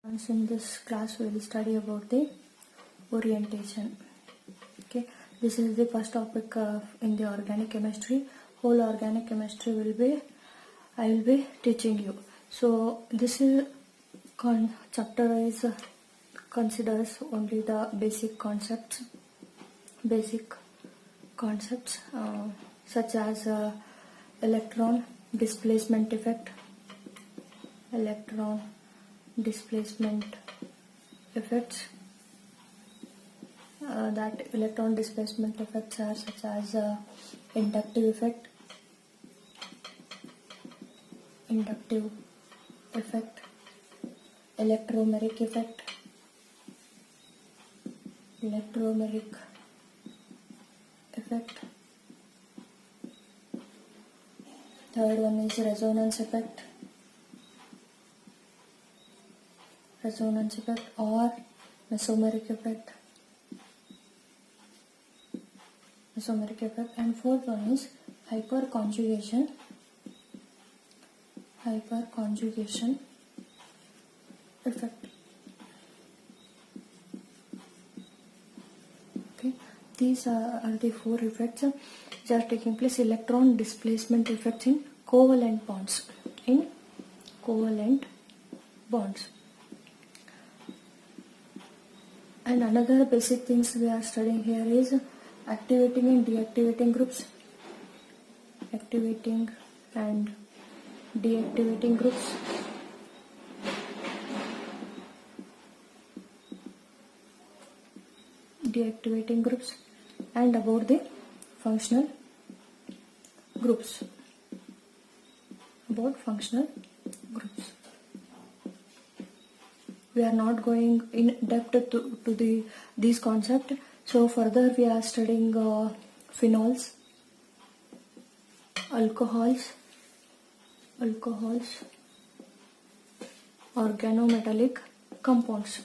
In this class we will study about the orientation. Okay, this is the first topic in the organic chemistry. Whole organic chemistry I will be teaching you. So this is chapter is considers only the basic concepts such as electron displacement effect, that electron displacement effects are such as inductive effect, electromeric effect, third one is resonance effect or mesomeric effect, and fourth one is hyperconjugation effect. Okay, these are the four effects which are taking place. Electron displacement effects in covalent bonds. And another basic things we are studying here is activating and deactivating groups. Activating and deactivating groups. And about the functional groups. We are not going in depth to these concepts. So further we are studying phenols, alcohols, organometallic compounds.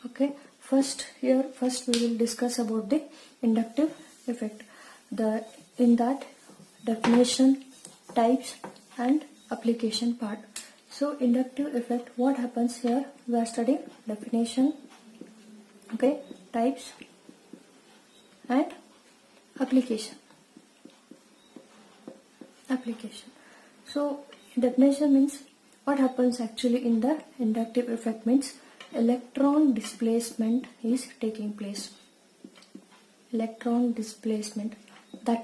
Okay, first we will discuss about the inductive effect. In that definition, types and application part. So inductive effect, what happens here? We are studying definition, okay, types and application. So definition means what happens actually in the inductive effect means electron displacement is taking place. That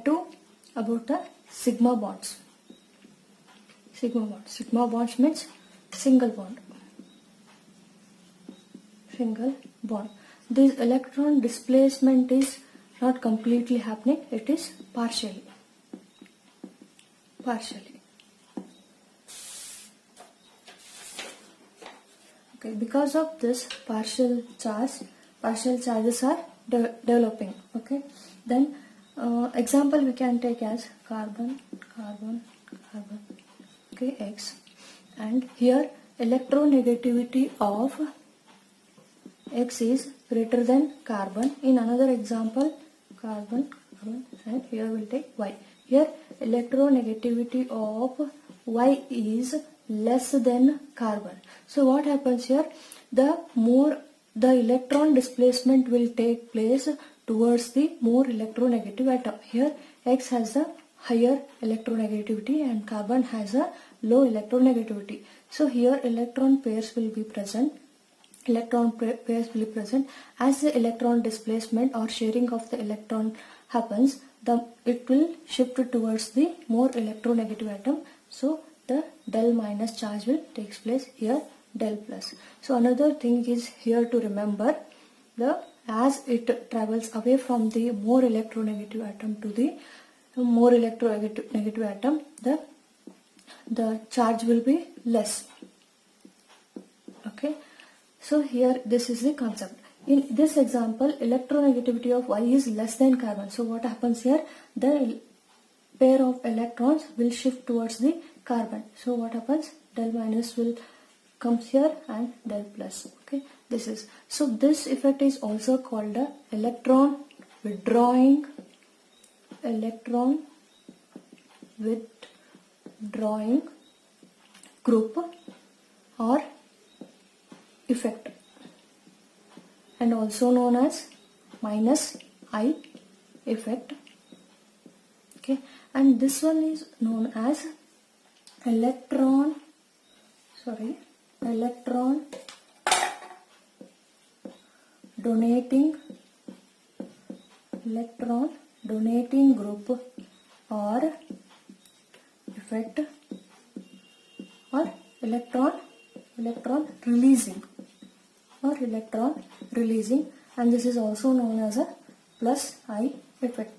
too about the sigma bonds. Sigma bonds means single bond. This electron displacement is not completely happening, it is partially. Okay, because of this partial charges are developing. Okay, then example we can take as carbon, okay, X, and here electronegativity of X is greater than carbon. In another example, carbon, and here we'll take Y. Here electronegativity of Y is less than carbon. So what happens here? The electron displacement will take place towards the more electronegative atom. Here X has a higher electronegativity and carbon has a low electronegativity. So here electron pairs will be present. As the electron displacement or sharing of the electron happens, it will shift towards the more electronegative atom. So the del minus charge will take place here, del plus. So another thing is here to remember, as it travels away from the more electronegative atom to the more electronegative atom, the charge will be less. Okay, so here this is the concept. In this example, electronegativity of Y is less than carbon. So what happens here? The pair of electrons will shift towards the carbon. So what happens? Del minus will comes here and del plus. Okay, this effect is also called the electron withdrawing electron withdrawing group or effect, and also known as minus I effect. Okay, and this one is known as electron donating group or effect, or electron releasing, and this is also known as a plus I effect.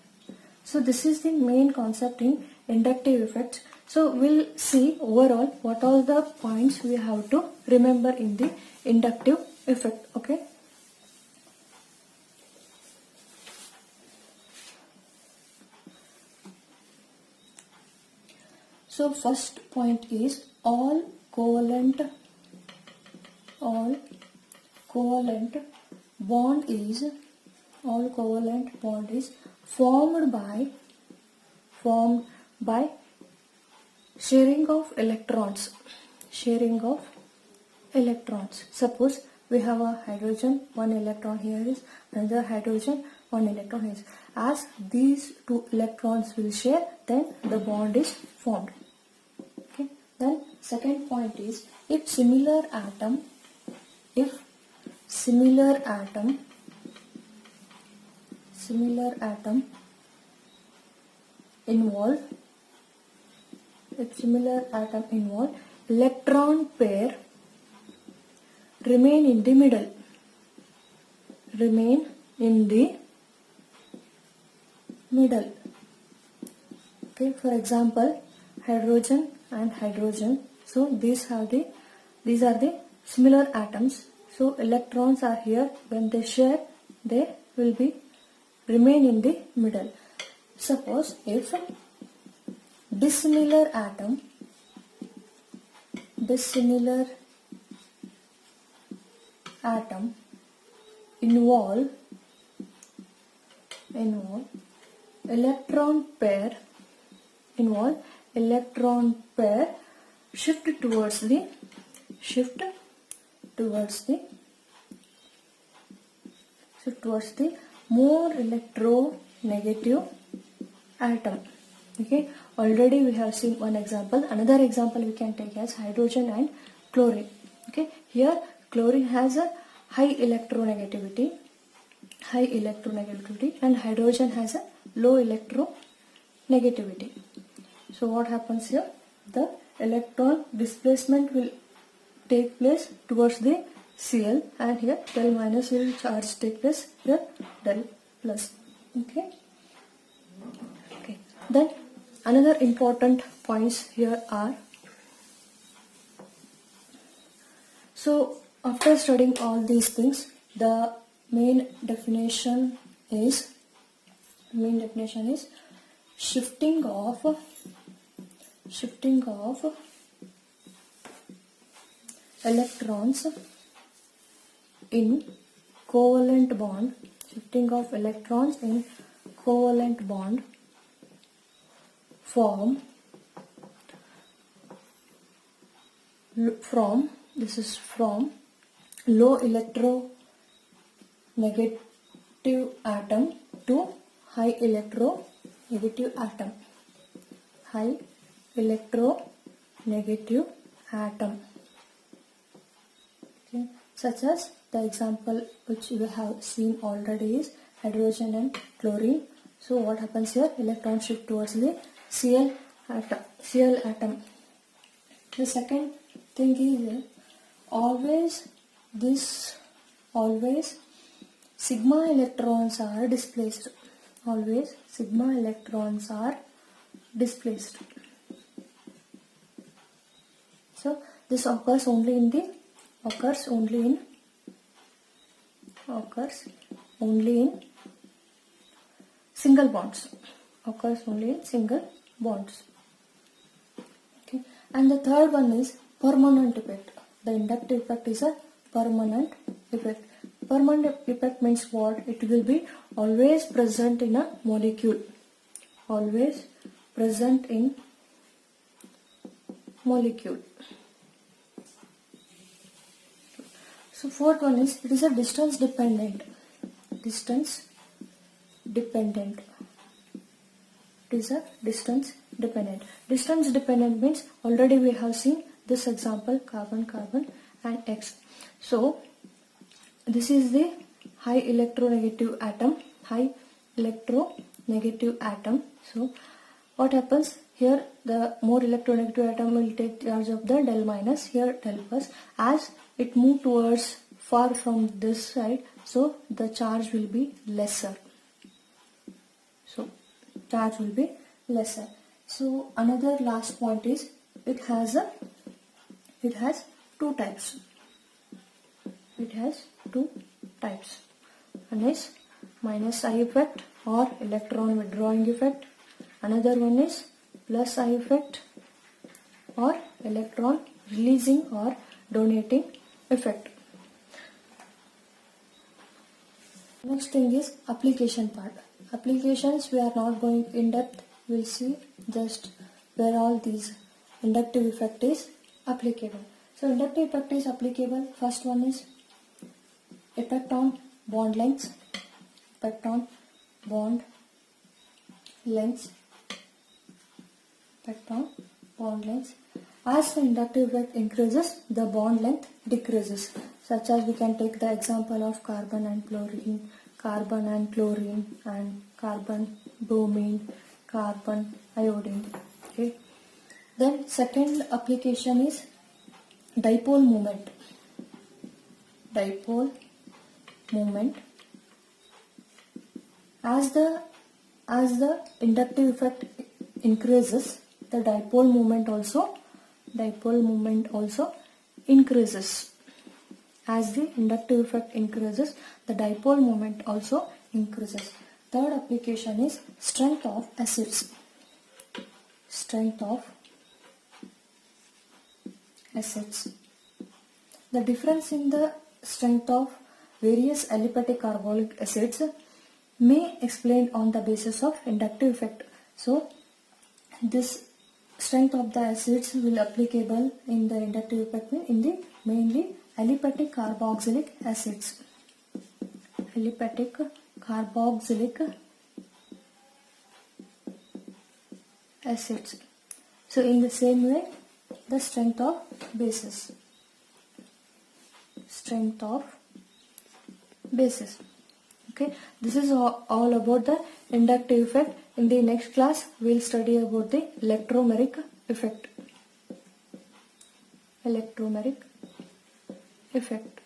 So this is the main concept in inductive effects. So we'll see overall what all the points we have to remember in the inductive effect. Okay. So first point is all covalent bond is formed by sharing of electrons. Suppose we have a hydrogen, one electron here is, another hydrogen, one electron here is. As these two electrons will share, then the bond is formed. Okay. Then second point is, if similar atom involve electron pair remain in the middle. Okay, for example, hydrogen and hydrogen. So these are the similar atoms. So electrons are here. When they share, they will remain in the middle. Suppose if dissimilar atom involve electron pair shift towards the more electronegative atom. Okay, already we have seen one example. Another example we can take as hydrogen and chlorine. Okay, here chlorine has a high electronegativity and hydrogen has a low electronegativity. So what happens here? The electron displacement will take place towards the Cl, and here del minus will charge take place here del plus. Okay. Then another important points here are, so after studying all these things, the main definition is shifting of electrons in covalent bond from low electronegative atom to high electronegative atom. Okay. Such as the example which we have seen already is hydrogen and chlorine. So what happens here? Electron shift towards the Cl atom. The second thing is always sigma electrons are displaced. So this occurs only in single bonds. Okay. And the third one is permanent effect. The inductive effect is a permanent effect. Permanent effect means what? It will be always present in a molecule. always present in molecule. So fourth one is, it is a distance dependent. Distance dependent. It is a distance dependent. Distance dependent means already we have seen this example, carbon, carbon and X. So this is the high electronegative atom, high electronegative atom. So what happens here, the more electronegative atom will take charge of the del minus, here del plus. As it moves towards far from this side, so the charge will be lesser. So charge will be lesser. So another last point is, it has two types. It has two types. One is minus I effect or electron withdrawing effect. Another one is plus I effect or electron releasing or donating effect. Next thing is application part. Applications we are not going in depth. We'll see just where all these inductive effect is applicable. So inductive effect is applicable. First one is effect on bond lengths. Effect on bond lengths. Effect on bond lengths. As the inductive effect increases, the bond length decreases. Such as we can take the example of carbon and chlorine, carbon and chlorine, and carbon bromine, carbon iodine. Okay. Then second application is dipole moment. Dipole moment. As the inductive effect increases, the dipole moment also increases. As the inductive effect increases, the dipole moment also increases. Third application is strength of acids. Strength of acids. The difference in the strength of various aliphatic carbonic acids may explain on the basis of inductive effect. So this strength of the acids will applicable in the inductive effect in the mainly aliphatic carboxylic acids. Aliphatic carboxylic acids. So in the same way, the strength of bases. Strength of bases. Okay, this is all about the inductive effect. In the next class, we will study about the electromeric effect. Electromeric effect.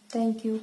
Thank you.